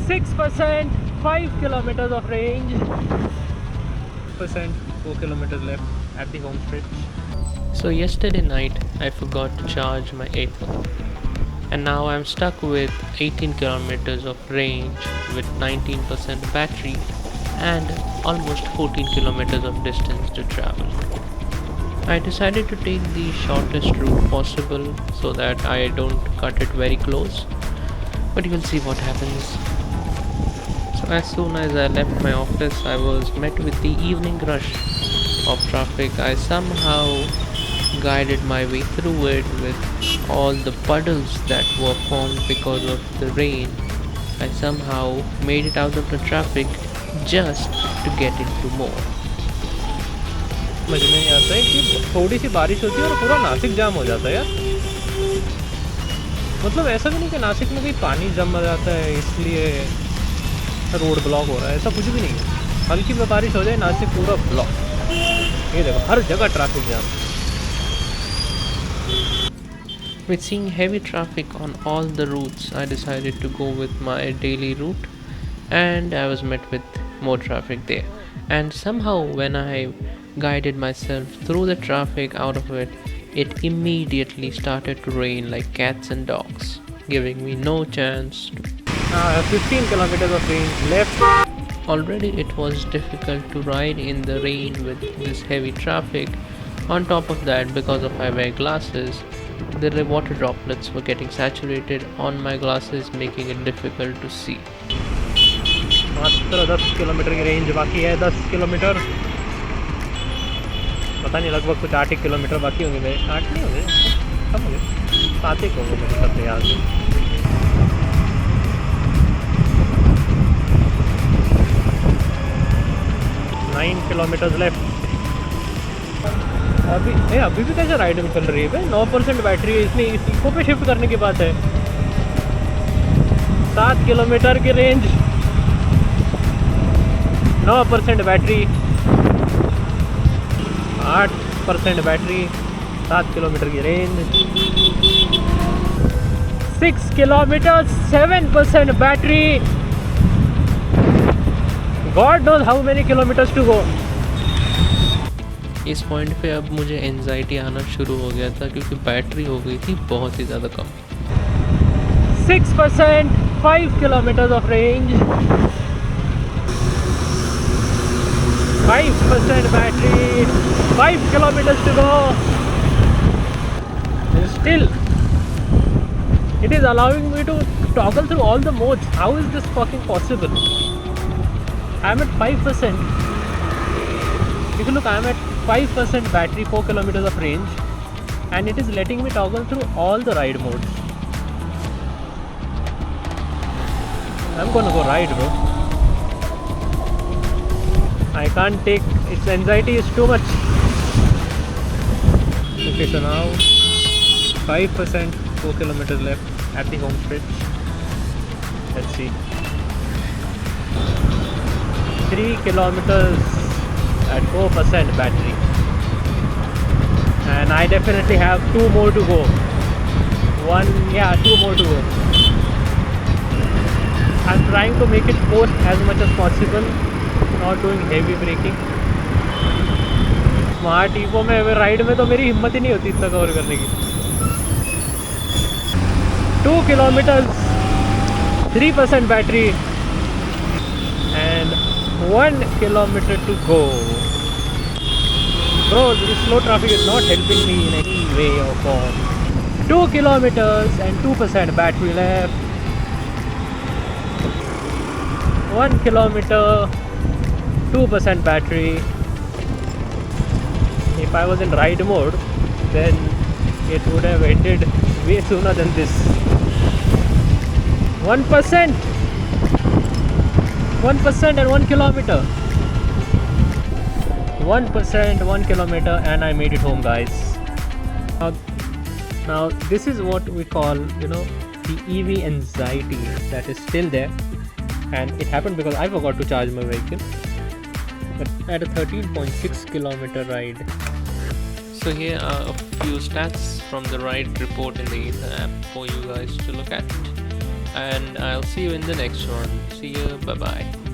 6%, 5 kilometers of range. 4 kilometers left at the home stretch. So yesterday night I forgot to charge my iPhone, and now I'm stuck with 18 kilometers of range with 19% battery and almost 14 kilometers of distance to travel. I decided to take the shortest route possible so that I don't cut it very close, but you will see what happens. So as soon as I left my office, I was met with the evening rush of traffic. I somehow guided my way through it with all the puddles that were formed because of the rain. I somehow made it out of the traffic just to get into more. समझ में नहीं आता है कि थोड़ी सी बारिश होती है और पूरा नासिक जाम हो जाता है यार। मतलब ऐसा भी नहीं कि नासिक में कहीं पानी जम जाता है इसलिए रोड ब्लॉक हो रहा है, ऐसा कुछ भी नहीं है। हल्की में बारिश हो जाए नासिक पूरा ब्लॉक। ये देखो हर जगह traffic jam. With seeing heavy traffic on all the routes, I decided to go with my daily route, and I was met with more traffic there. And somehow when I guided myself through the traffic out of it, it immediately started to rain like cats and dogs, giving me no chance to 15 kilometers of range left. Already it was difficult to ride in the rain with this heavy traffic. On top of that, because of I wear glasses, the water droplets were getting saturated on my glasses, making it difficult to see. मात्र 10 kilometre की range बाकी है। 10 kilometre पता नहीं, लगभग कुछ 8 kilometre बाकी होंगे मेरे। 8 नहीं होंगे, कम होंगे, 7 एक होंगे मेरे सबसे याद में। 9 किलोमीटर लेफ्ट। अभी भी कैसे राइड में चल रही है? 9% बैटरी है, इसमें इको पे शिफ्ट करने की बात है। 7 किलोमीटर की रेंज, 9% बैटरी, 8% बैटरी, 7 किलोमीटर की range. 6 kilometre, 7% battery. God knows how many kilometers to go. इस पॉइंट पे अब मुझे एंजाइटी आना शुरू हो गया था क्योंकि बैटरी हो गई थी बहुत ही ज़्यादा कम। 6%, 5 kilometers of range, 5% battery, 5 kilometers to go. Still, it is allowing me to toggle through all the modes. How is this fucking possible? I am at 5%. If you look, I am at 5% battery, 4 kilometers of range, and it is letting me toggle through all the ride modes. I'm gonna go ride, bro. I can't take, its anxiety is too much. Okay, so now 5%, 4 kilometers left at the home stretch. Let's see. 3 kilometers at 4% battery, and I definitely have 2 more to go. 2 more to go. I'm trying to make it coast as much as possible, not doing heavy braking. Smart eco में ride में तो मेरी हिम्मत ही नहीं होती इतना cover करने की। 2 kilometers, 3% battery, and 1 kilometer to go. Bro, this slow traffic is not helping me in any way or form. 2 kilometers and 2% battery left. 1 kilometer, 2% battery. If I was in ride mode, then it would have ended way sooner than this. 1%. 1% and 1 kilometer. 1%, 1 kilometer, and I made it home, guys. Now this is what we call, the EV anxiety that is still there, and it happened because I forgot to charge my vehicle. But at a 13.6 kilometer ride. So here are a few stats from the ride report in the Ether app for you guys to look at. and I'll see you in the next one. See you. Bye bye.